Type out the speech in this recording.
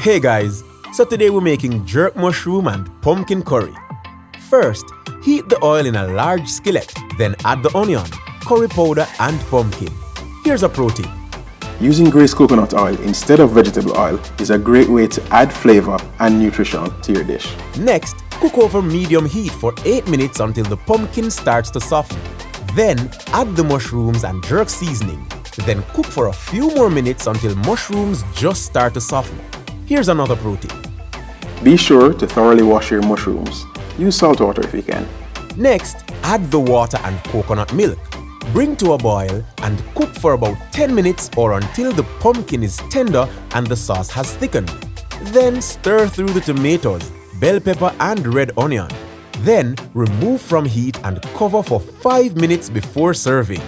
Hey guys, so today we're making jerk mushroom and pumpkin curry. First, heat the oil in a large skillet, then add the onion, curry powder and pumpkin. Here's a pro tip. Using grease coconut oil instead of vegetable oil is a great way to add flavor and nutrition to your dish. Next, cook over medium heat for 8 minutes until the pumpkin starts to soften. Then, add the mushrooms and jerk seasoning. Then cook for a few more minutes until mushrooms just start to soften. Here's another pro tip. Be sure to thoroughly wash your mushrooms. Use salt water if you can. Next, add the water and coconut milk. Bring to a boil and cook for about 10 minutes or until the pumpkin is tender and the sauce has thickened. Then stir through the tomatoes, bell pepper and red onion. Then remove from heat and cover for 5 minutes before serving.